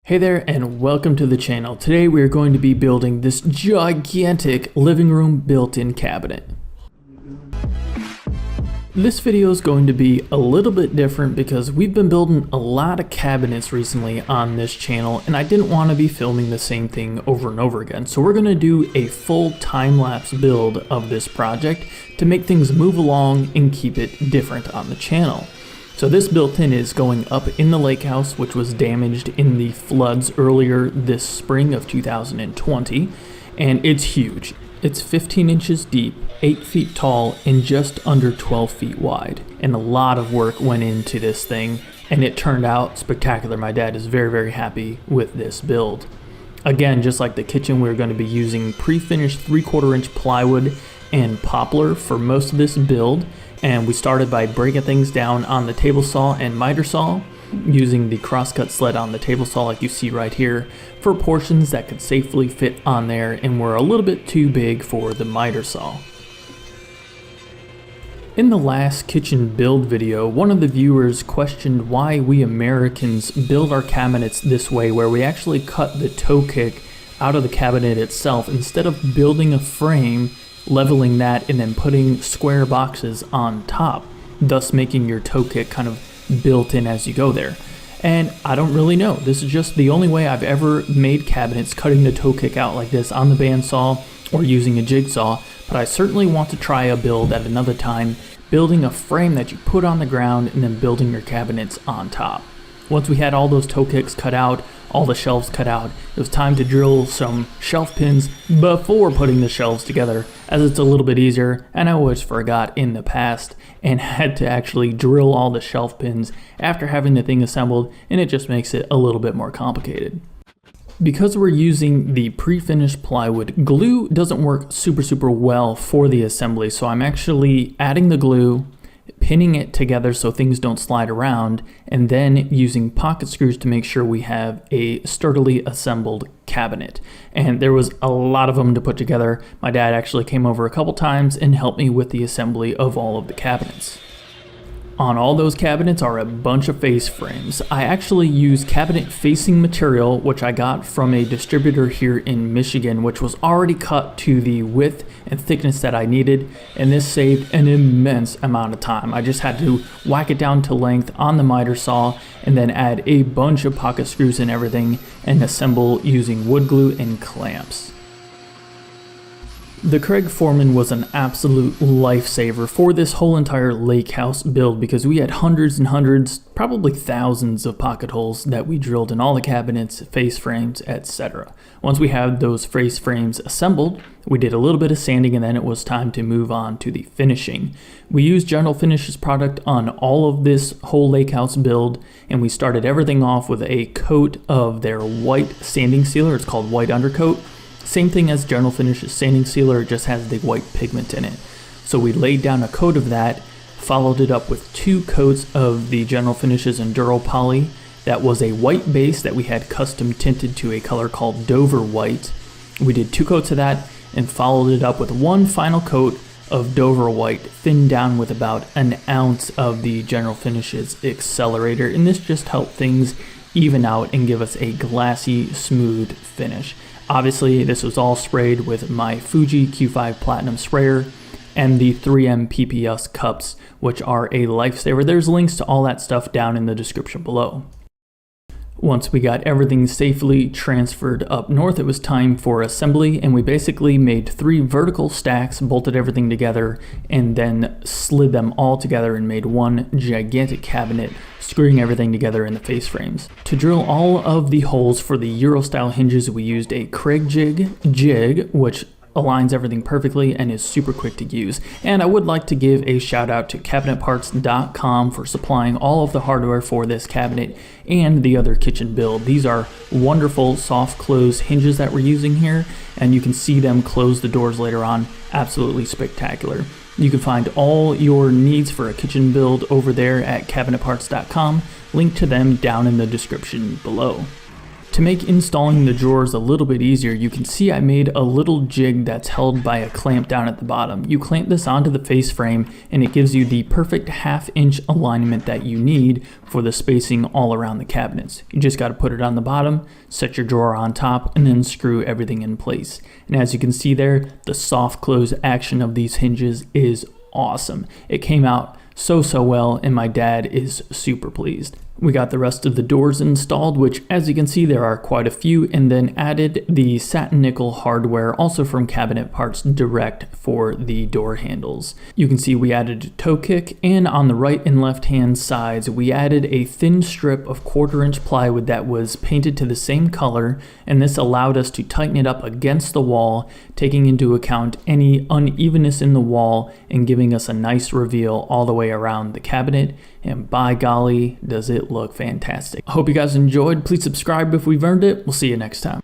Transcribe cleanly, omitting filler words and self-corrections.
Hey there and welcome to the channel. Today we are going to be building this gigantic living room built-in cabinet. This video is going to be a little bit different because we've been building a lot of cabinets recently on this channel and I didn't want to be filming the same thing over and over again. So we're going to do a full time-lapse build of this project to make things move along and keep it different on the channel. So this built-in is going up in the lake house, which was damaged in the floods earlier this spring of 2020, and it's huge. It's 15 inches deep, 8 feet tall, and just under 12 feet wide. And a lot of work went into this thing, and it turned out spectacular. My dad is very, very happy with this build. Again, just like the kitchen, we're going to be using pre-finished 3/4 inch plywood and poplar for most of this build. And we started by breaking things down on the table saw and miter saw, using the crosscut sled on the table saw like you see right here for portions that could safely fit on there and were a little bit too big for the miter saw. In the last kitchen build video, one of the viewers questioned why we Americans build our cabinets this way, where we actually cut the toe kick out of the cabinet itself instead of building a frame, leveling that, and then putting square boxes on top, thus making your toe kick kind of built in as you go there. And I don't really know. This is just the only way I've ever made cabinets, cutting the toe kick out like this on the bandsaw or using a jigsaw, but I certainly want to try a build at another time, building a frame that you put on the ground and then building your cabinets on top. Once we had all those toe kicks cut out, all the shelves cut out, it was time to drill some shelf pins before putting the shelves together, as it's a little bit easier, and I always forgot in the past and had to actually drill all the shelf pins after having the thing assembled, and it just makes it a little bit more complicated. Because we're using the pre-finished plywood, glue doesn't work super well for the assembly, so I'm actually adding the glue, pinning it together so things don't slide around, and then using pocket screws to make sure we have a sturdily assembled cabinet. And there was a lot of them to put together. My dad actually came over a couple times and helped me with the assembly of all of the cabinets. On all those cabinets are a bunch of face frames. I actually use cabinet facing material, which I got from a distributor here in Michigan, which was already cut to the width and thickness that I needed, and this saved an immense amount of time. I just had to whack it down to length on the miter saw and then add a bunch of pocket screws and everything and assemble using wood glue and clamps. The Craig Foreman was an absolute lifesaver for this whole entire lake house build because we had hundreds and hundreds, probably thousands of pocket holes that we drilled in all the cabinets, face frames, etc. Once we had those face frames assembled, we did a little bit of sanding and then it was time to move on to the finishing. We used General Finishes product on all of this whole lake house build, and we started everything off with a coat of their white sanding sealer. It's called White Undercoat. Same thing as General Finishes sanding sealer, it just has the white pigment in it. So we laid down a coat of that, followed it up with 2 coats of the General Finishes Enduro Poly. That was a white base that we had custom tinted to a color called Dover White. We did 2 coats of that and followed it up with 1 final coat of Dover White, thinned down with about an ounce of the General Finishes Accelerator, and this just helped things even out and give us a glassy, smooth finish. Obviously, this was all sprayed with my Fuji Q5 Platinum sprayer and the 3M PPS cups, which are a lifesaver. There's links to all that stuff down in the description below. Once we got everything safely transferred up north, it was time for assembly, and we basically made 3 vertical stacks, bolted everything together, and then slid them all together and made one gigantic cabinet, screwing everything together in the face frames. To drill all of the holes for the Euro style hinges, we used a Craig jig, which aligns everything perfectly and is super quick to use. And I would like to give a shout out to cabinetparts.com for supplying all of the hardware for this cabinet and the other kitchen build. These are wonderful soft close hinges that we're using here, and you can see them close the doors later on. Absolutely spectacular. You can find all your needs for a kitchen build over there at cabinetparts.com. Link to them down in the description below. To make installing the drawers a little bit easier, you can see I made a little jig that's held by a clamp down at the bottom. You clamp this onto the face frame and it gives you the perfect 1/2 inch alignment that you need for the spacing all around the cabinets. You just got to put it on the bottom, set your drawer on top, and then screw everything in place. And as you can see there, the soft close action of these hinges is awesome. It came out so well, and my dad is super pleased. We got the rest of the doors installed, which as you can see there are quite a few, and then added the satin nickel hardware, also from Cabinet Parts Direct, for the door handles. You can see we added a toe kick, and on the right and left hand sides we added a thin strip of 1/4 inch plywood that was painted to the same color, and this allowed us to tighten it up against the wall, taking into account any unevenness in the wall and giving us a nice reveal all the way around the cabinet. And by golly, does it look fantastic. I hope you guys enjoyed. Please subscribe if we've earned it. We'll see you next time.